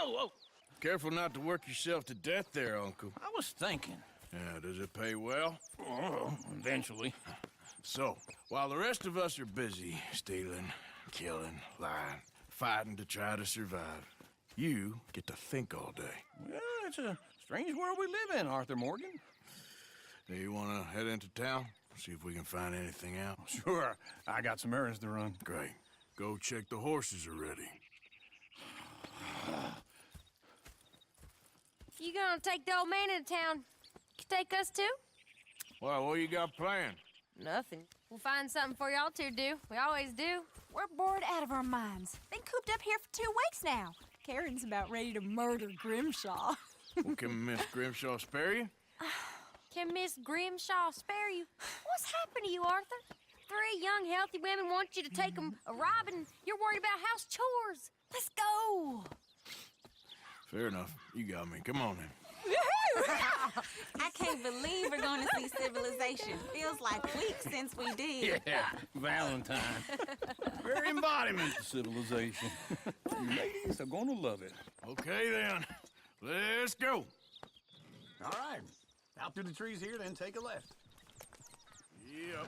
Oh, Careful not to work yourself to death there, Uncle. I was thinking. Yeah, does it pay well? Oh, eventually. So, while the rest of us are busy stealing, killing, lying, fighting to try to survive, you get to think all day. Well, it's a strange world we live in, Arthur Morgan. Do you want to head into town? See if we can find anything out? Sure, I got some errands to run. Great. Go check the horses are ready. You gonna take the old man into town? You take us too? Well, what you got planned? Nothing. We'll find something for y'all to do. We always do. We're bored out of our minds. Been cooped up here for 2 weeks now. Karen's about ready to murder Grimshaw. Well, can Miss Grimshaw spare you? Can Miss Grimshaw spare you? What's happened to you, Arthur? 3 young, healthy women want you to take them a robbing. You're worried about house chores. Let's go. Fair enough. You got me. Come on then. I can't believe we're going to see civilization. Feels like weeks since we did. Yeah, Valentine. Very embodiment of civilization. You ladies are gonna love it. Okay then. Let's go. All right. Out through the trees here, then take a left. Yep.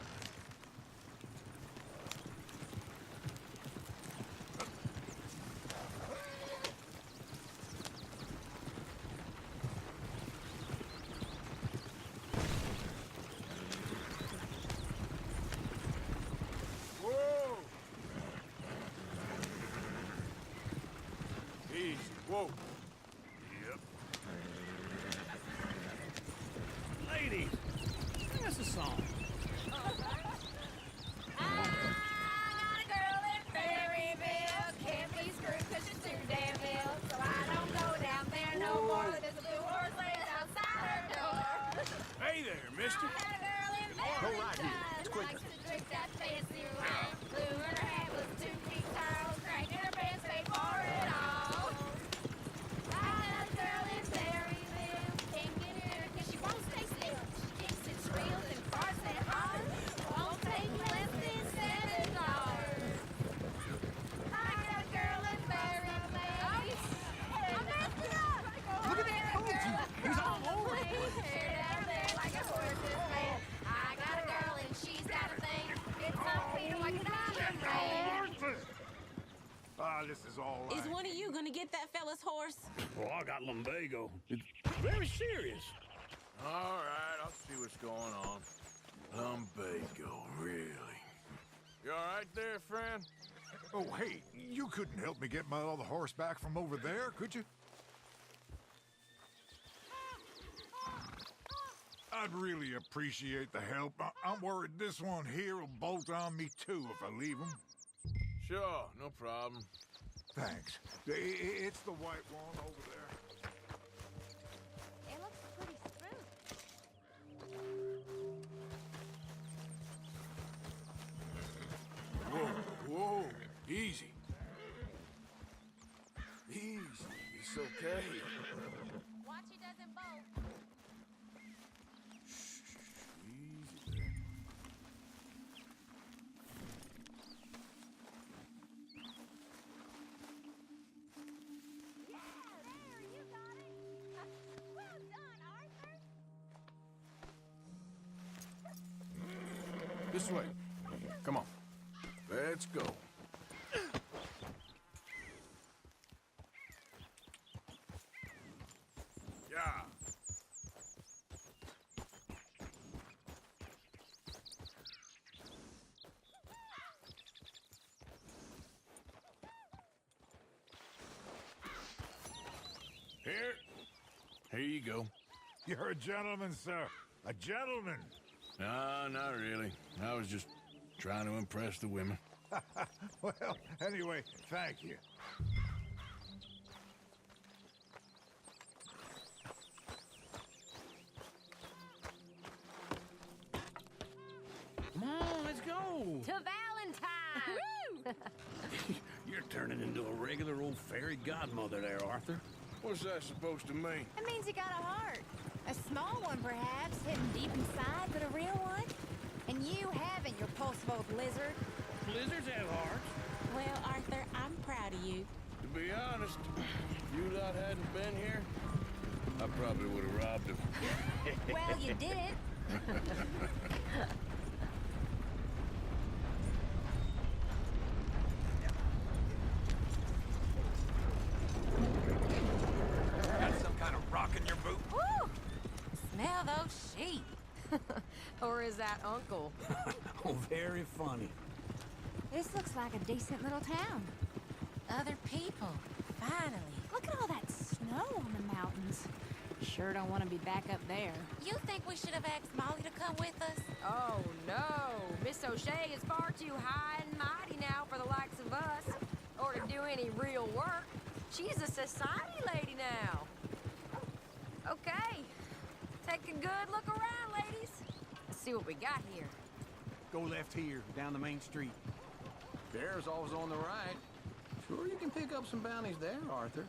Whoa! Easy. Whoa. Yep. Ladies, sing us a song. I got a girl in Berryville. Can't be screwed 'cause she's too damn ill. So I don't go down there no more. There's a blue horse laying outside her door. Hey there, mister. I had a girl in Berryville. Likes to drink that fancy wine. Blue in her hat was 2 feet tall. Cranking her pants paid for it all. I got a girl in Berryville. Can't get her 'cause she won't stay still. She kicks and squeals and farts and hard. Won't take less than $7. I got a girl in Berryville. I'm messed it up. Look at that coat. He's all over it. Hair down there like a horse's man. I got a girl and she's got a thing. It's on Peter like a diamond ring. Ah, this is all right. Is one of you going to get that fella's horse? Well, I got lumbago. It's very serious. All right, I'll see what's going on. Lumbago, really? You all right there, friend? Oh, hey, you couldn't help me get my other horse back from over there, could you? I'd really appreciate the help. I'm worried this one here will bolt on me too if I leave him. Sure, no problem. Thanks. It's the white one over there. It looks pretty smooth. Whoa, whoa, easy. Easy, it's okay. Watch he doesn't bolt. Easy there. Yeah, there, you got it. Well done, Arthur. This way. Come on. Let's go. Yeah. Here you go. You're a gentleman, sir. A gentleman. No, not really. I was just trying to impress the women. Well, anyway, thank you. Come on, let's go. To Valentine. You're turning into a regular old fairy godmother there, Arthur. What's that supposed to mean? That means you got a heart. A small one, perhaps, hidden deep inside, but a real one. And you haven't, your pulseful old lizard. Blizzards have hearts. Well, Arthur, I'm proud of you. To be honest, you like probably would have robbed him. Well, you did. Got some kind of rock in your boot? Woo! Smell those sheep. Or is that Uncle? Oh, very funny. This looks like a decent little town. Other people. Finally. Look at all that snow on the mountains. Sure don't want to be back up there. You think we should have asked Molly to come with us? Oh, no. Miss O'Shea is far too high and mighty now for the likes of us. Or to do any real work. She's a society lady now. Okay. Take a good look around, ladies. Let's see what we got here. Go left here, down the main street. Bear's always on the right. Sure you can pick up some bounties there, Arthur.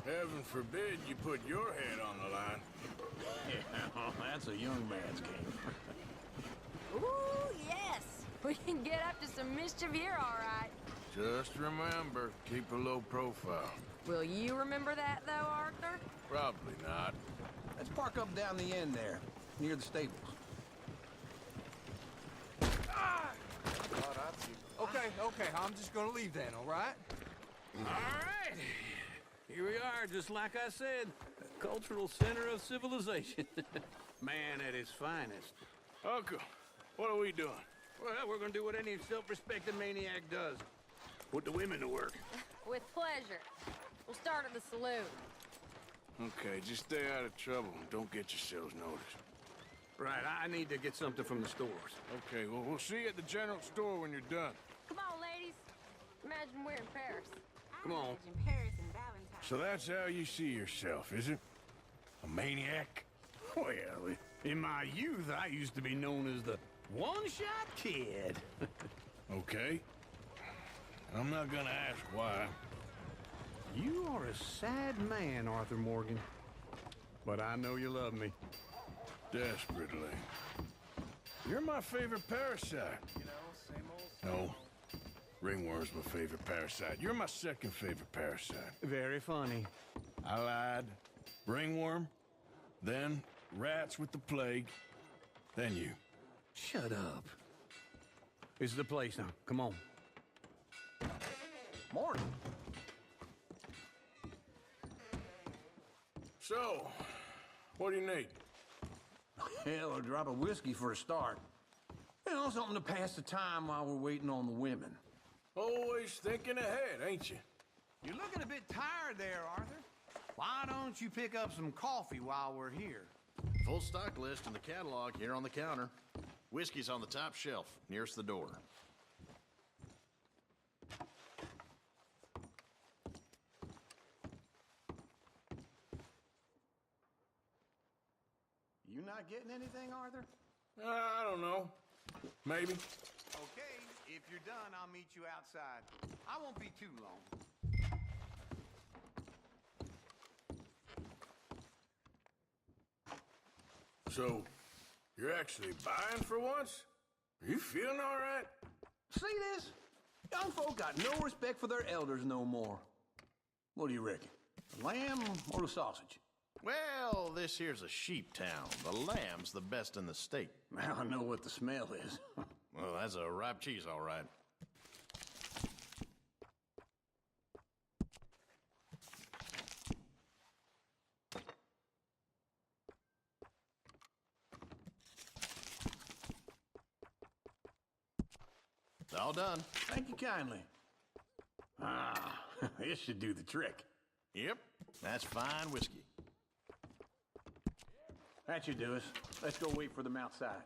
Heaven forbid you put your head on the line. Yeah, that's a young man's game. Ooh, yes. We can get up to some mischief here, all right. Just remember, keep a low profile. Will you remember that, though, Arthur? Probably not. Let's park up down the end there, near the stables. Okay, I'm just gonna leave then, all right? All right. Here we are, just like I said. The cultural center of civilization. Man at his finest. Uncle, what are we doing? Well, we're gonna do what any self-respecting maniac does. Put the women to work. With pleasure. We'll start at the saloon. Okay, just stay out of trouble and don't get yourselves noticed. Right, I need to get something from the stores. Okay, well, we'll see you at the general store when you're done. Come on, ladies. Imagine we're in Paris. Come on. In Paris and Valentine. So that's how you see yourself, is it? A maniac? Well, in my youth, I used to be known as the one-shot kid. Okay. I'm not gonna ask why. You are a sad man, Arthur Morgan. But I know you love me. Desperately. You're my favorite parasite. No. Ringworm's my favorite parasite. You're my second favorite parasite. Very funny. I lied. Ringworm, then rats with the plague, then you. Shut up. This is the place now. Come on. Morning. So, what do you need? Hell, a drop of whiskey for a start. You know, something to pass the time while we're waiting on the women. Always thinking ahead, ain't you? You're looking a bit tired there, Arthur. Why don't you pick up some coffee while we're here? Full stock list in the catalog here on the counter. Whiskey's on the top shelf, nearest the door. You not getting anything, Arthur? I don't know. Maybe. Okay, if you're done, I'll meet you outside. I won't be too long. So, you're actually buying for once? Are you feeling all right? See this? Young folk got no respect for their elders no more. What do you reckon? The lamb or the sausage? Well, this here's a sheep town. The lamb's the best in the state. Now I know what the smell is. Well, that's a ripe cheese, all right. All done. Thank you kindly. Ah, this should do the trick. Yep, that's fine whiskey. That should do us. Let's go wait for them outside.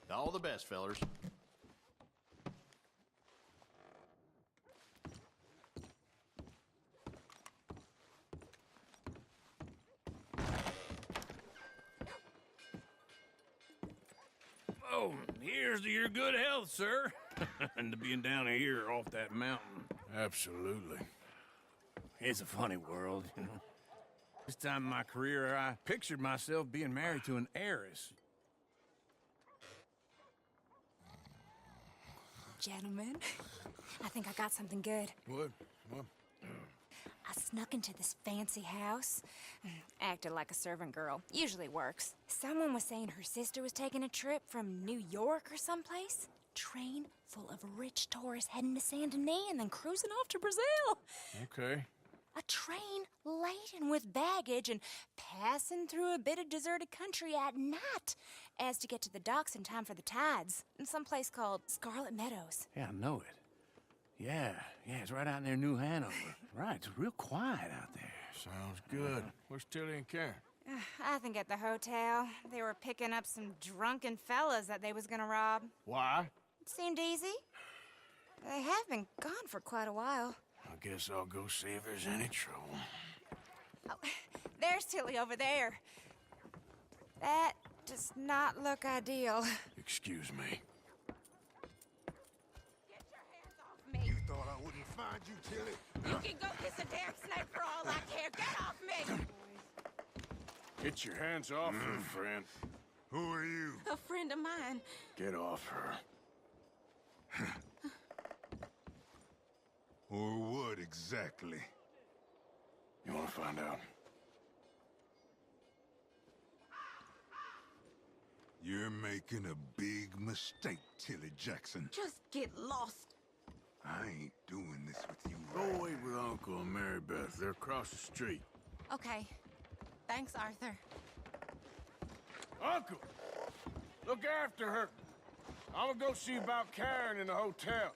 All the best, fellers. Oh, here's to your good health, sir. And to being down here off that mountain. Absolutely. It's a funny world, you know. This time in my career, I pictured myself being married to an heiress. Gentlemen, I think I got something good. What? What? I snuck into this fancy house. Acted like a servant girl. Usually works. Someone was saying her sister was taking a trip from New York or someplace. Train full of rich tourists heading to Saint Denis and then cruising off to Brazil. Okay. A train laden with baggage and passing through a bit of deserted country at night as to get to the docks in time for the tides in some place called Scarlet Meadows. Yeah, I know it. Yeah, it's right out near New Hanover. Right, it's real quiet out there. Sounds good. Where's Tilly and Karen? I think at the hotel. They were picking up some drunken fellas that they was gonna rob. Why? It seemed easy. They have been gone for quite a while. I guess I'll go see if there's any trouble. Oh, there's Tilly over there. That does not look ideal. Excuse me. Get your hands off me. You thought I wouldn't find you, Tilly? You can go kiss a damn snake for all I care. Get off me! Get your hands off her, friend. Who are you? A friend of mine. Get off her. Or what exactly? You want to find out? You're making a big mistake, Tilly Jackson. Just get lost. I ain't doing this with you. Go wait with Uncle and Mary Beth. They're across the street. Okay. Thanks, Arthur. Uncle! Look after her. I'm gonna go see about Karen in the hotel.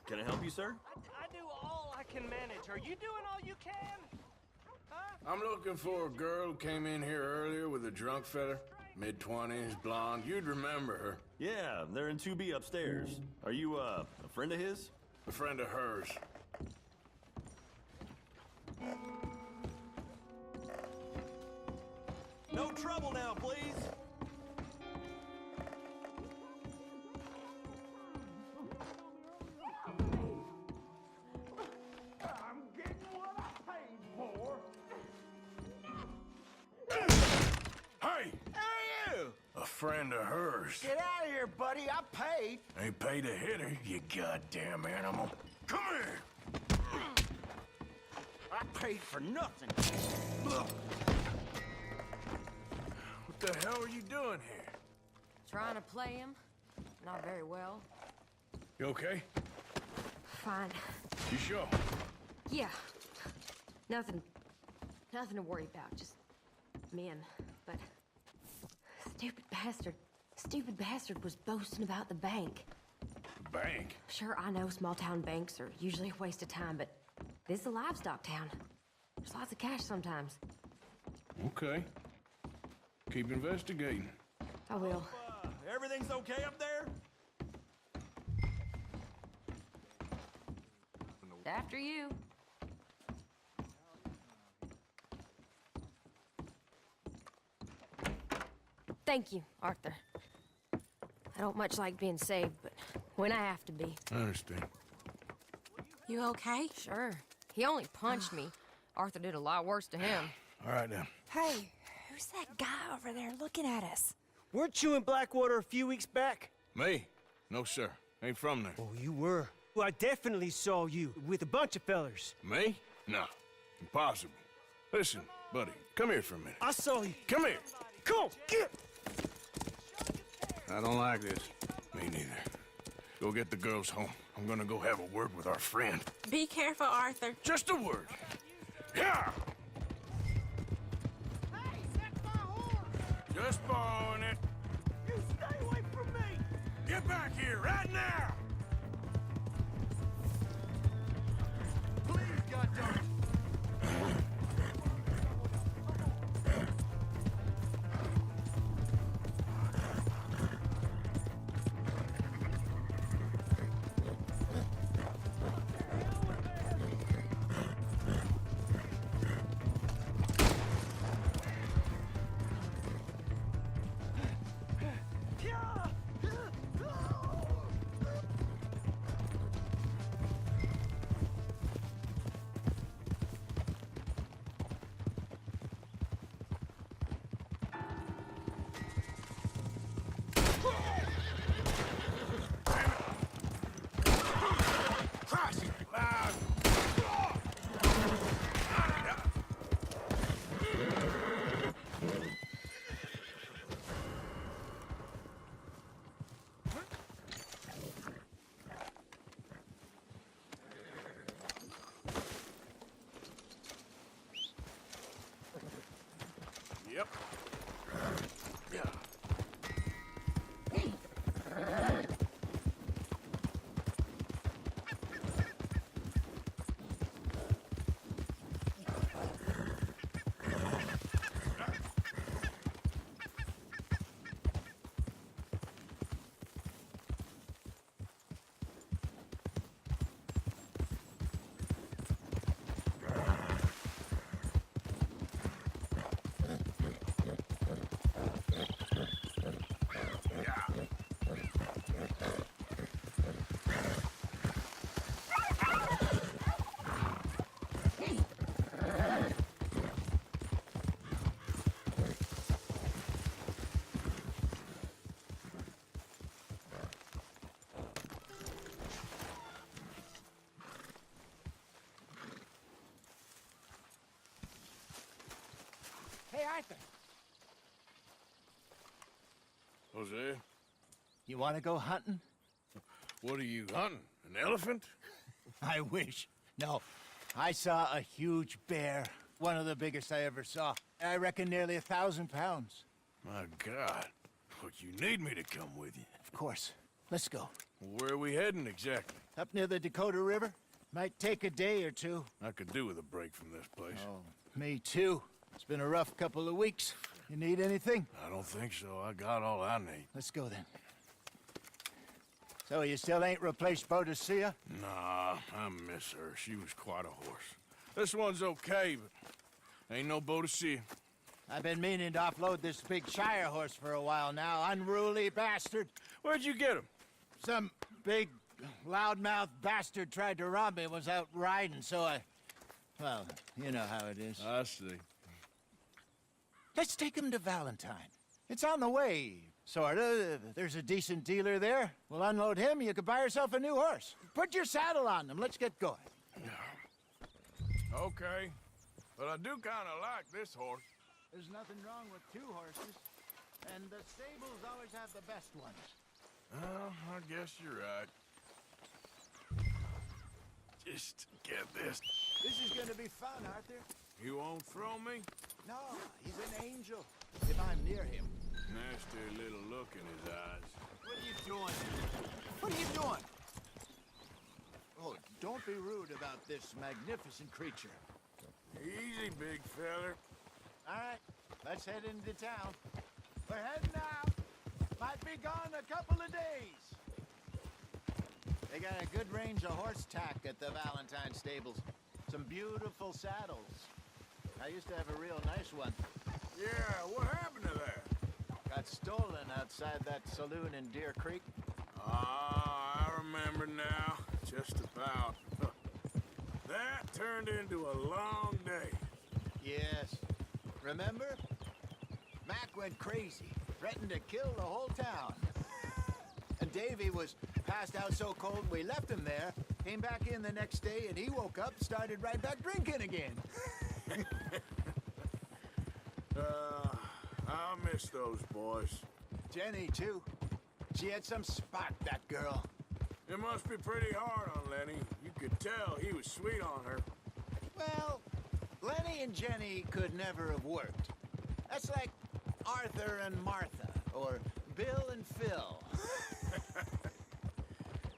Can I help you, sir? I do all I can manage. Are you doing all you can? Huh? I'm looking for a girl who came in here earlier with a drunk fella. Mid-20s, blonde. You'd remember her. Yeah, they're in 2B upstairs. Are you, a friend of his? A friend of hers. No trouble now, please. I'm getting what I paid for. Hey! Who are you? A friend of hers. Get out of here, buddy. I paid. Ain't paid to hit her, you goddamn animal. Come here! I paid for nothing. Look! What the hell are you doing here? Trying to play him. Not very well. You okay? Fine. You sure? Yeah. Nothing to worry about. Just men. But stupid bastard was boasting about the bank. The bank? Sure, I know small town banks are usually a waste of time, but this is a livestock town. There's lots of cash sometimes. Okay. Keep investigating. I will. Everything's okay up there? After you. Thank you, Arthur. I don't much like being saved, but when I have to be. I understand. You okay? Sure. He only punched me. Arthur did a lot worse to him. All right, then. Hey, who's that guy over there looking at us? Weren't you in Blackwater a few weeks back? Me? No, sir. Ain't from there. Oh, you were. Well, I definitely saw you with a bunch of fellers. Me? No. Impossible. Listen, buddy, come here for a minute. I saw you. Come here. Come on, get! I don't like this. Me neither. Go get the girls home. I'm gonna go have a word with our friend. Be careful, Arthur. Just a word. Yeah! Hey, that's my horse! Just borrowing it. You stay away from me! Get back here right now! Please, goddammit! Yep. Yeah. Hey, Arthur. Jose, You want to go hunting? what are you hunting? An elephant? I wish. No. I saw a huge bear. One of the biggest I ever saw. I reckon nearly 1,000 pounds. My God. Look, you need me to come with you. Of course. Let's go. Where are we heading exactly? Up near the Dakota River. Might take a day or two. I could do with a break from this place. Oh, me too. It's been a rough couple of weeks. You need anything? I don't think so. I got all I need. Let's go then. So you still ain't replaced Boadicea? Nah, I miss her. She was quite a horse. This one's okay, but ain't no Boadicea. I've been meaning to offload this big Shire horse for a while now. Unruly bastard. Where'd you get him? Some big, loudmouth bastard tried to rob me, was out riding, so I... Well, you know how it is. I see. Let's take him to Valentine. It's on the way, sorta. There's a decent dealer there. We'll unload him, you could buy yourself a new horse. Put your saddle on him, let's get going. Okay, but I do kind of like this horse. There's nothing wrong with two horses, and the stables always have the best ones. Well, I guess you're right. Just get this. This is gonna be fun, Arthur. You won't throw me? No, he's an angel. If I'm near him. Nasty little look in his eyes. What are you doing? What are you doing? Oh, don't be rude about this magnificent creature. Easy, big feller. All right, let's head into town. We're heading out. Might be gone a couple of days. They got a good range of horse tack at the Valentine stables. Some beautiful saddles. I used to have a real nice one. Yeah, what happened to that? Got stolen outside that saloon in Deer Creek. Ah, I remember now. Just about. That turned into a long day. Yes. Remember? Mac went crazy, threatened to kill the whole town. And Davy was passed out so cold we left him there, came back in the next day, and he woke up, started right back drinking again. I miss those boys. Jenny, too. She had some spark, that girl. It must be pretty hard on Lenny. You could tell he was sweet on her. Well, Lenny and Jenny could never have worked. That's like Arthur and Martha, or Bill and Phil.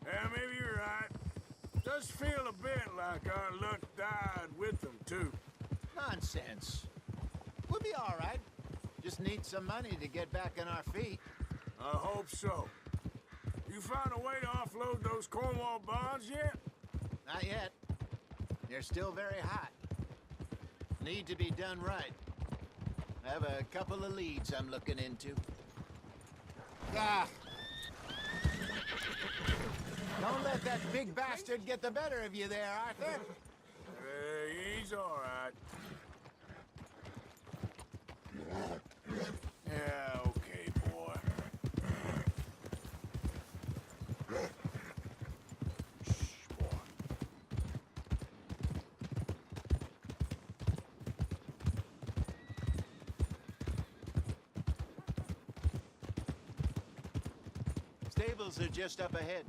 Yeah, maybe you're right. Does feel a bit like our luck died with them, too. Nonsense. We'll be all right. Just need some money to get back on our feet. I hope so. You find a way to offload those Cornwall bonds yet? Not yet. They're still very hot. Need to be done right. I have a couple of leads I'm looking into. Ah! Don't let that big bastard get the better of you there, Arthur. He's all right. Yeah, okay, boy. Shh, boy. Stables are just up ahead.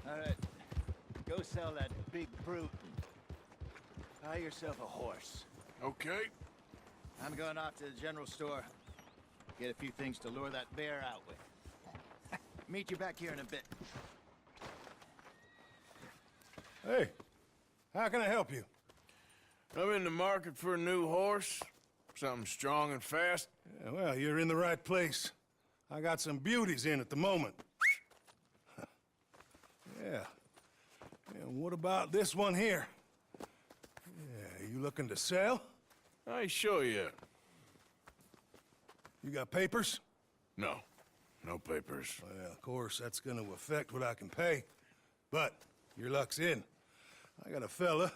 All right, go sell that big brute. buy yourself a horse. Okay. I'm going off to the general store. Get a few things to lure that bear out with. Meet you back here in a bit. Hey, how can I help you? I'm in the market for a new horse. Something strong and fast. Yeah, well, you're in the right place. I got some beauties in at the moment. Yeah. And what about this one here? Yeah, you looking to sell? I ain't sure yet. You got papers? No. No papers. Well, of course, that's gonna affect what I can pay. But your luck's in. I got a fella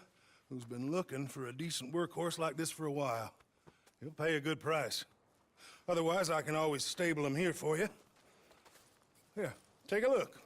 who's been looking for a decent workhorse like this for a while. He'll pay a good price. Otherwise, I can always stable him here for you. Here, take a look.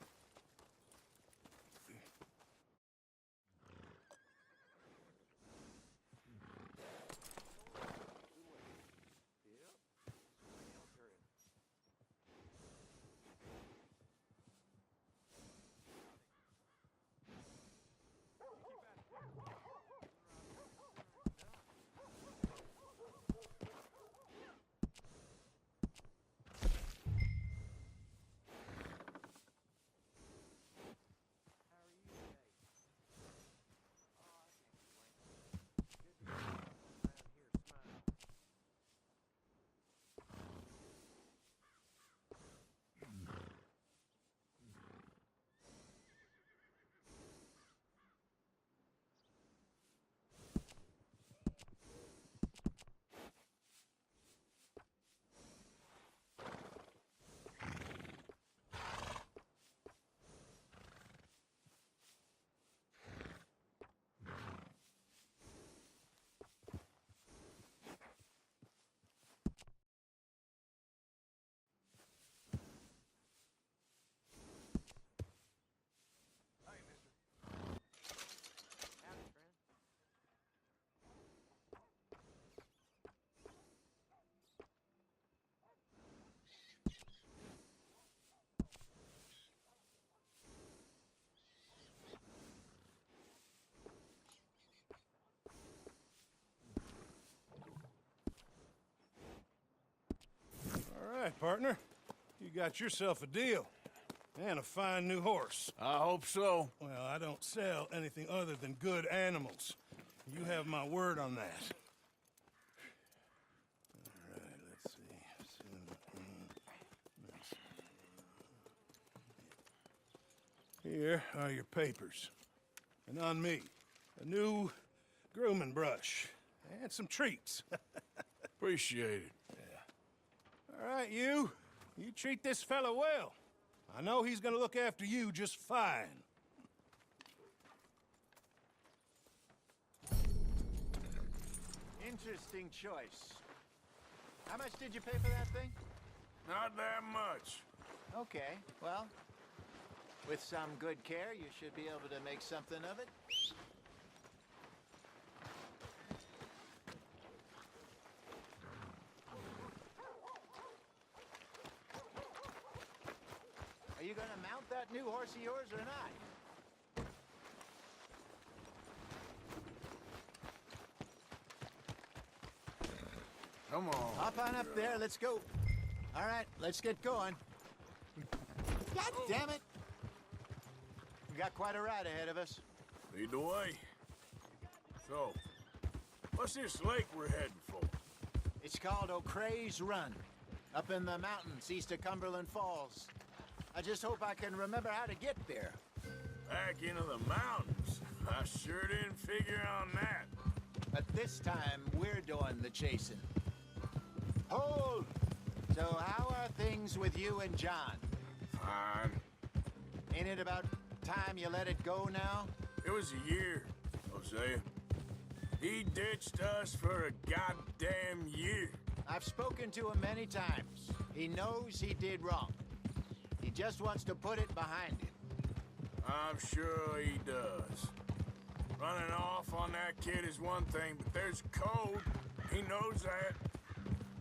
All right, partner. You got yourself a deal. And a fine new horse. I hope so. Well, I don't sell anything other than good animals. You have my word on that. All right, let's see. Here are your papers. And on me, a new grooming brush. And some treats. Appreciate it. All right, you treat this fella well. I know he's gonna look after you just fine. Interesting choice. How much did you pay for that thing? Not that much. Okay, well, with some good care, you should be able to make something of it. Are you gonna mount that new horse of yours or not? Come on. Hop on up there, let's go. All right, let's get going. God damn it! We got quite a ride ahead of us. Lead the way. So, what's this lake we're heading for? It's called O'Creagh's Run, up in the mountains east of Cumberland Falls. I just hope I can remember how to get there. Back into the mountains? I sure didn't figure on that. But this time, we're doing the chasing. Hold! So how are things with you and John? Fine. Ain't it about time you let it go now? It was a year, Hosea. He ditched us for a goddamn year. I've spoken to him many times. He knows he did wrong. He just wants to put it behind him. I'm sure he does. Running off on that kid is one thing, but there's code. He knows that.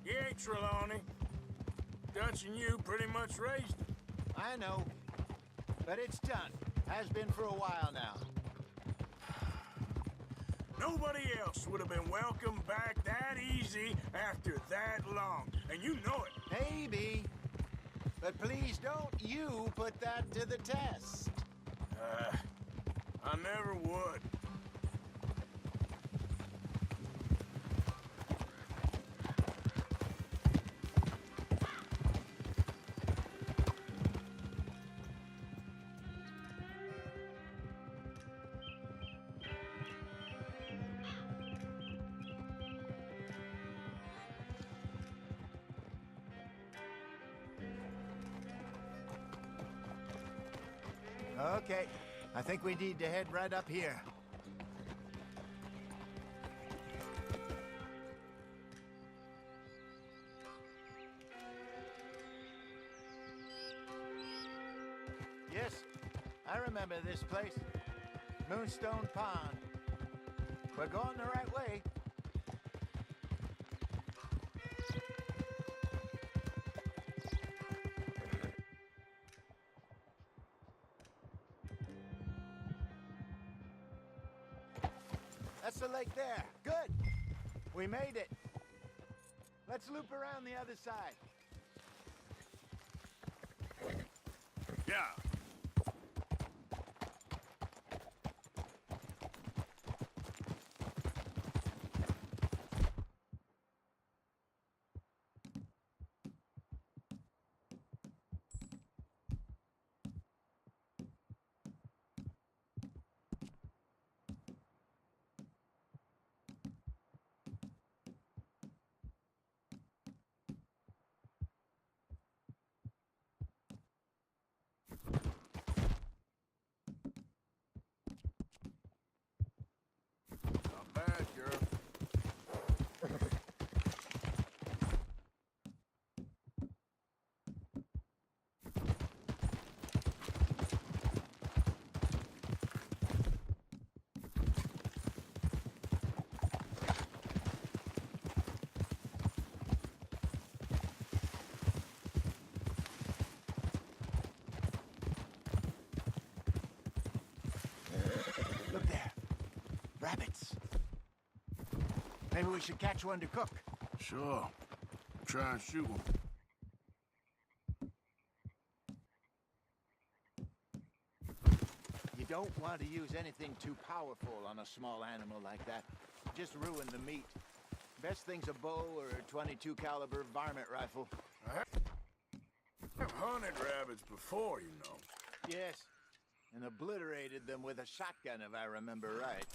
He ain't Trelawney. Dutch and you pretty much raised him. I know. But it's done. Has been for a while now. Nobody else would have been welcomed back that easy after that long. And you know it. Maybe. But please don't you put that to the test. I never would. Okay, I think we need to head right up here. Yes, I remember this place. Moonstone Pond. We're going the right way. That's the lake there. Good. We made it. Let's loop around the other side. Yeah. Not bad, girl. Look there. Rabbits. Maybe we should catch one to cook. Sure. Try and shoot one. You don't want to use anything too powerful on a small animal like that. Just ruin the meat. Best thing's a bow or a 22 caliber varmint rifle. I've hunted rabbits before, you know. Yes, and obliterated them with a shotgun, if I remember right.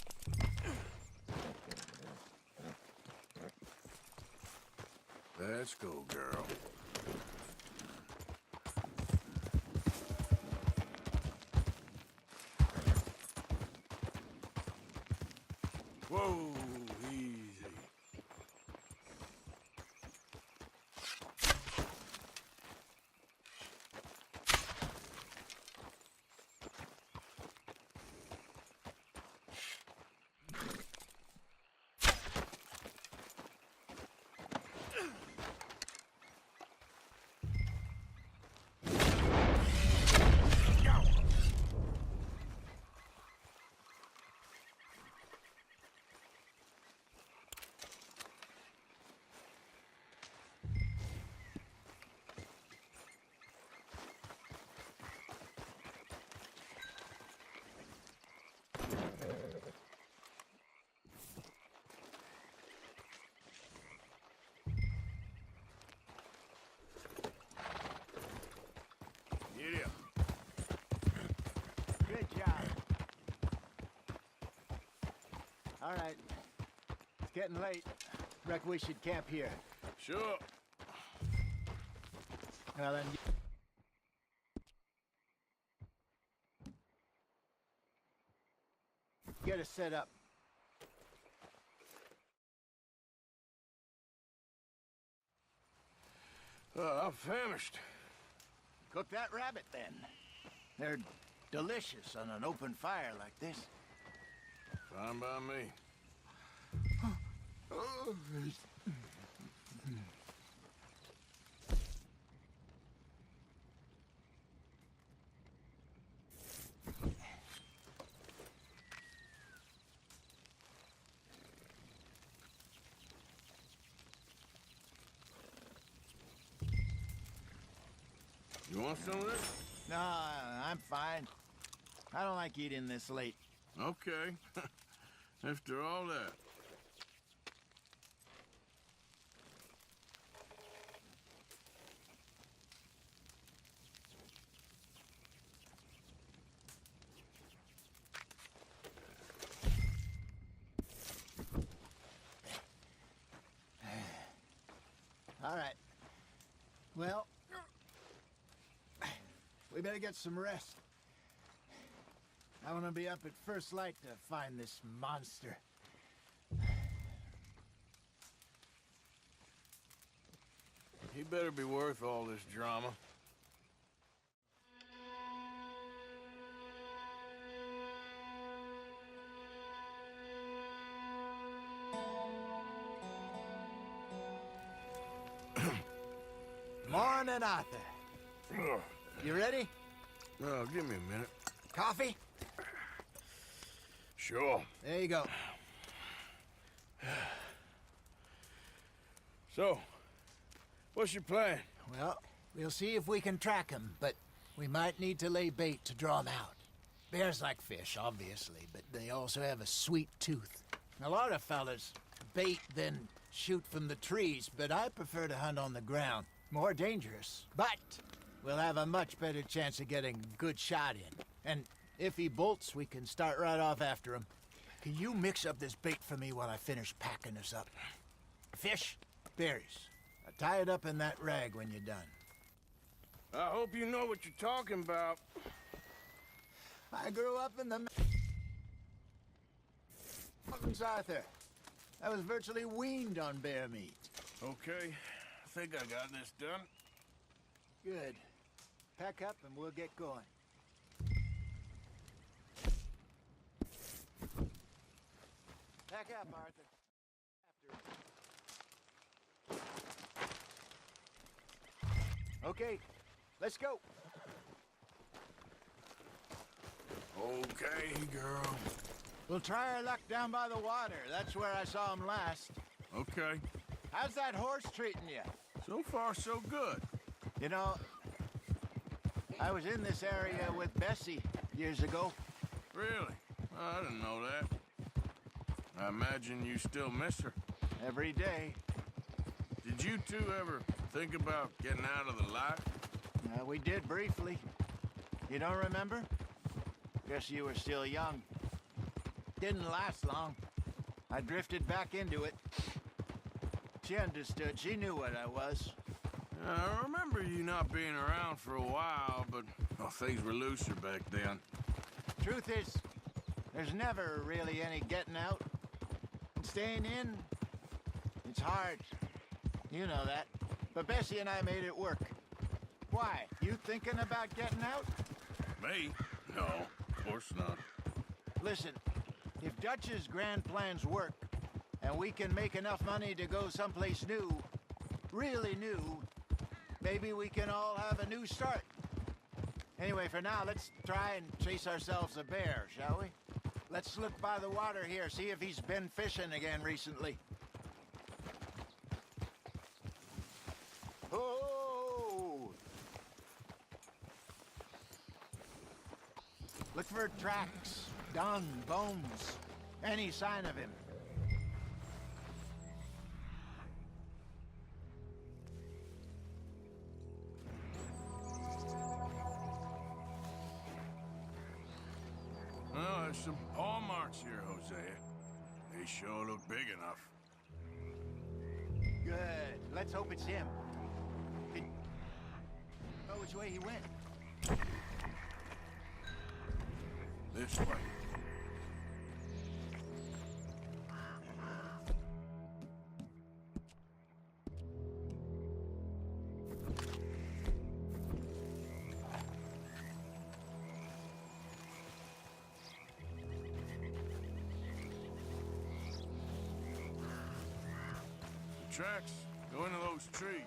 Let's go, girl. Whoa, easy. Yeah. Good job. All right. It's getting late. Reckon we should camp here. Sure. Well, then... Get us set up. I'm famished. Cook that rabbit, then. They're delicious on an open fire like this. Fine by me. You want some of this? No, I'm fine. I don't like eating this late. Okay. After all that. All right. Well, we better get some rest. I want to be up at first light to find this monster. He better be worth all this drama. Morning, Arthur. You ready? Oh, give me a minute. Coffee? Sure. There you go. So, what's your plan? Well, we'll see if we can track him, but we might need to lay bait to draw him out. Bears like fish, obviously, but they also have a sweet tooth. A lot of fellas bait, then shoot from the trees, but I prefer to hunt on the ground. More dangerous, but we'll have a much better chance of getting a good shot in. And if he bolts, we can start right off after him. Can you mix up this bait for me while I finish packing this up? Fish, berries. Tie it up in that rag when you're done. I hope you know what you're talking about. I grew up in the mountains, Arthur. I was virtually weaned on bear meat. Okay, I think I got this done. Good. Pack up and we'll get going. Pack up, Arthur. Okay, let's go. Okay, girl. We'll try our luck down by the water. That's where I saw him last. Okay. How's that horse treating you? So far, so good. You know, I was in this area with Bessie years ago. Really? I didn't know that. I imagine you still miss her. Every day. Did you two ever think about getting out of the life? We did briefly. You don't remember? Guess you were still young. Didn't last long. I drifted back into it. She understood. She knew what I was. I remember you not being around for a while, but well, things were looser back then. Truth is, there's never really any getting out. Staying in, it's hard. You know that. But Bessie and I made it work. Why? You thinking about getting out? Me? No, of course not. Listen, if Dutch's grand plans work, and we can make enough money to go someplace new, really new, maybe we can all have a new start. Anyway, for now, let's try and chase ourselves a bear, shall we? Let's look by the water here, see if he's been fishing again recently. Oh! Look for tracks, dung, bones, any sign of him. Well, there's some paw marks here, Hosea. They sure look big enough. Good. Let's hope it's him. Know which way he went? This way. The tracks go into those trees.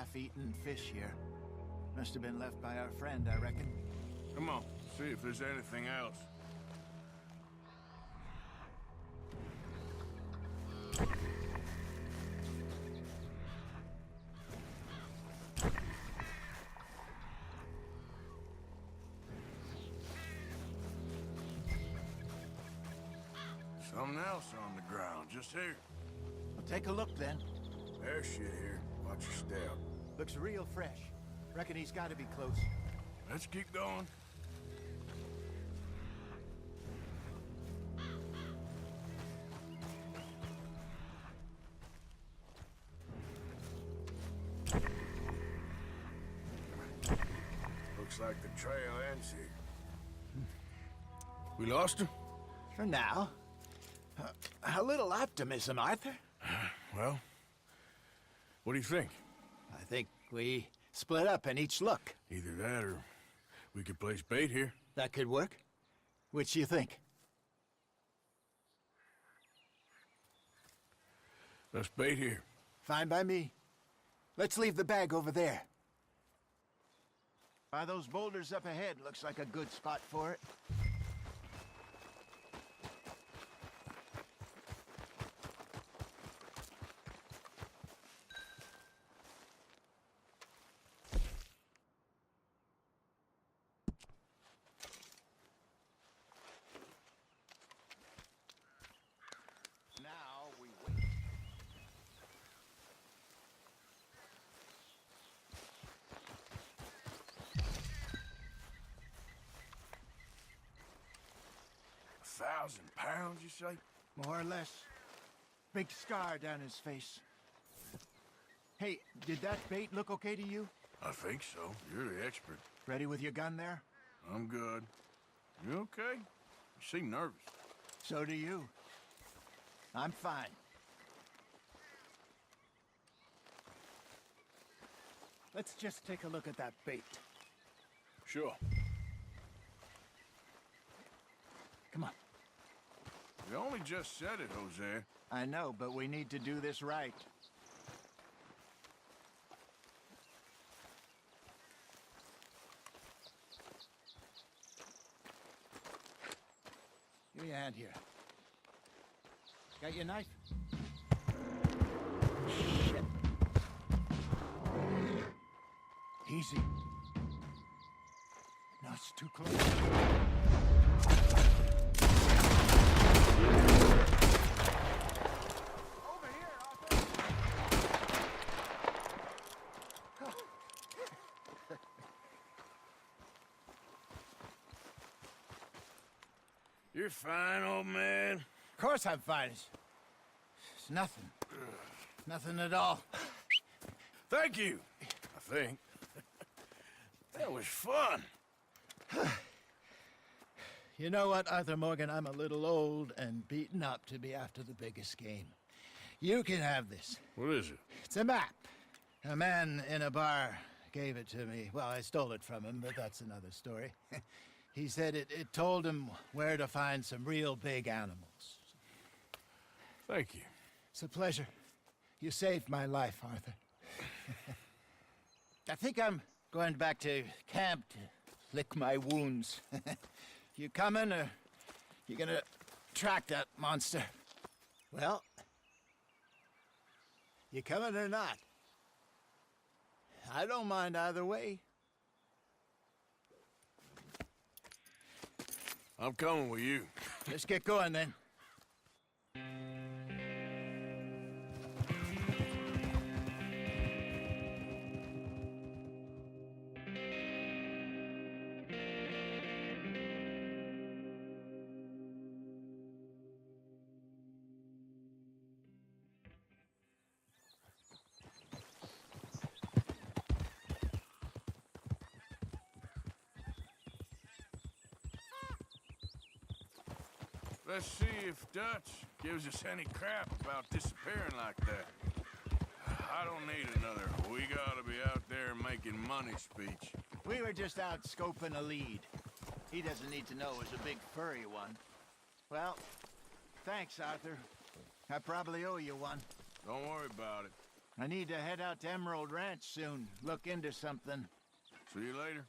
half-eaten fish here. Must have been left by our friend, I reckon. Come on, see if there's anything else. Something else on the ground, just here. Well, take a look then. There's shit here. Watch your step. Looks real fresh. Reckon he's got to be close. Let's keep going. Looks like the trail ends here. We lost him? For now. A little optimism, Arthur. Well, what do you think? I think we split up and each look. Either that or we could place bait here. That could work. Which you think? Let's bait here. Fine by me. Let's leave the bag over there. By those boulders up ahead, looks like a good spot for it. Now we wait. £1,000, you say? More or less. Big scar down his face. Hey, did that bait look okay to you? I think so. You're the expert. Ready with your gun there? I'm good. You okay? You seem nervous. So do you. I'm fine. Let's just take a look at that bait. Sure. Come on. You only just said it, Jose. I know, but we need to do this right. Give me a hand here. Got your knife? Shit. Easy. No, it's too close. You're fine, old man. Of course I'm fine. It's nothing. Nothing at all. Thank you, I think. That was fun. You know what, Arthur Morgan? I'm a little old and beaten up to be after the biggest game. You can have this. What is it? It's a map. A man in a bar gave it to me. Well, I stole it from him, but that's another story. He said it told him where to find some real big animals. Thank you. It's a pleasure. You saved my life, Arthur. I think I'm going back to camp to lick my wounds. You coming, or you gonna track that monster? Well, you coming or not? I don't mind either way. I'm coming with you. Let's get going, then. Let's see if Dutch gives us any crap about disappearing like that. I don't need another "we gotta be out there making money" speech. We were just out scoping a lead. He doesn't need to know it was a big furry one. Well, thanks, Arthur. I probably owe you one. Don't worry about it. I need to head out to Emerald Ranch soon. Look into something. See you later.